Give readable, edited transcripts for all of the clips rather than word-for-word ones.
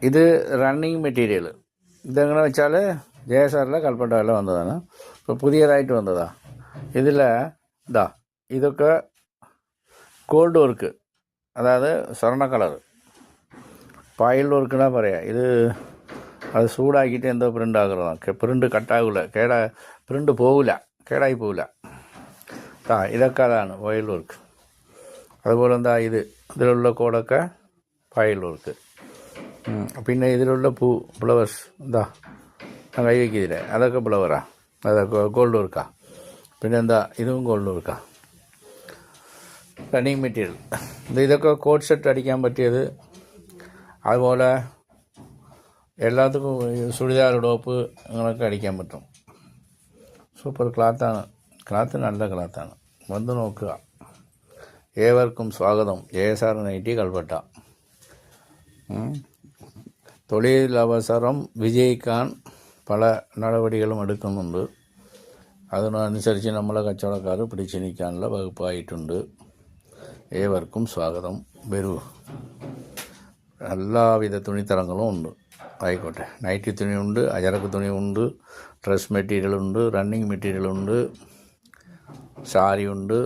ഇത് running material. ഇതെങ്ങനെ വെച്ചാൽ ജയസാറിലെ കൽപ്പട്ട വന്നതാണ്. ഇപ്പോൾ പുതിയതായിട്ട് വന്നതാണ്. ഇതിൽ ഇതൊക്കെ ഗോൾഡ് വർക്ക്, അതായത് സ്വർണ്ണ കളർ പായൽ വർക്കെന്നാ പറയാം. ഇത് അത് ചൂടാക്കിയിട്ട് എന്തോ പ്രിൻ്റ് ആകുന്നതാണ്. പ്രിൻ്റ് കട്ടാകില്ല, പ്രിൻ്റ് പോകില്ല, കേടായി പോകില്ല. ഇതൊക്കെ അതാണ് പായൽ വർക്ക്. അതുപോലെ ഇതിലുള്ള കോഡൊക്കെ പായൽ വർക്ക്. പിന്നെ ഇതിലുള്ള ഫ്ലവേഴ്സ് ഞാൻ കൈ വയ്ക്കില്ലേ, അതൊക്കെ ഫ്ലവറാണ്, അതൊക്കെ ഗോൾഡ് വർക്കാണ്. പിന്നെ ഇതും ഗോൾഡ് വർക്കാണ്. Running material. ഇതൊക്കെ കോട്ട് സെറ്റ് അടിക്കാൻ പറ്റിയത്. അതുപോലെ എല്ലാത്തുക്കും ചുരിദാർ ടോപ്പ് അങ്ങനെയൊക്കെ അടിക്കാൻ പറ്റും. സൂപ്പർ ക്ലാത്താണ്. ക്ലാത്ത് നല്ല ക്ലാത്താണ്. വന്ന് നോക്കുക. ഏവർക്കും സ്വാഗതം. ജയസാർ നൈറ്റി കൽപ്പട്ട. തൊഴിലവസരം വിജയിക്കാൻ പല നടപടികളും എടുക്കുന്നുണ്ട്. അതിനനുസരിച്ച് നമ്മളെ കച്ചവടക്കാർ പിടിച്ചു നിൽക്കാനുള്ള വകുപ്പായിട്ടുണ്ട്. ഏവർക്കും സ്വാഗതം. വരൂ. എല്ലാവിധ തുണിത്തരങ്ങളും ഉണ്ട്. ആയിക്കോട്ടെ. നൈറ്റി തുണിയുണ്ട്, അജറക്ക് തുണിയുണ്ട്, ഡ്രസ് മെറ്റീരിയലുണ്ട്, റണ്ണിങ് മെറ്റീരിയലുണ്ട്, സാരിയുണ്ട്.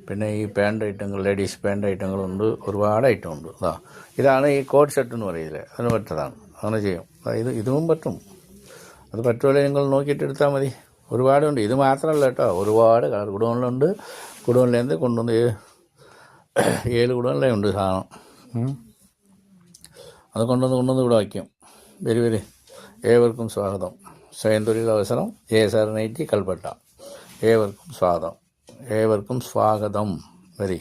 പിന്നെ ഈ പാൻറ് ഐറ്റങ്ങൾ, ലേഡീസ് പാൻറ് ഐറ്റങ്ങളുണ്ട്. ഒരുപാട് ഐറ്റം ഉണ്ട്. ഇതാണ് ഈ കോട്ട് സെറ്റ് എന്ന് പറയുന്നത്. അതിന് പറ്റതാണ്. അങ്ങനെ ചെയ്യും. ഇതും പറ്റും. അത് പറ്റുമല്ലോ, നിങ്ങൾ നോക്കിയിട്ട് എടുത്താൽ മതി. ഒരുപാടുണ്ട്. ഇത് മാത്രമല്ല കേട്ടോ, ഒരുപാട് കളർ. കുടുംബങ്ങളുണ്ട്. കുടുംബങ്ങളിലേന്ന് കൊണ്ടുവന്ന് 7 കുടുംബങ്ങളിലേ ഉണ്ട് സാധനം. അത് കൊണ്ടുവന്ന് ഇവിടെ വയ്ക്കും. വരി. ഏവർക്കും സ്വാഗതം. സ്വയം തൊഴിലവസരം ജയസാർ നൈറ്റി കൽപ്പട്ട. ഏവർക്കും സ്വാഗതം. വരി.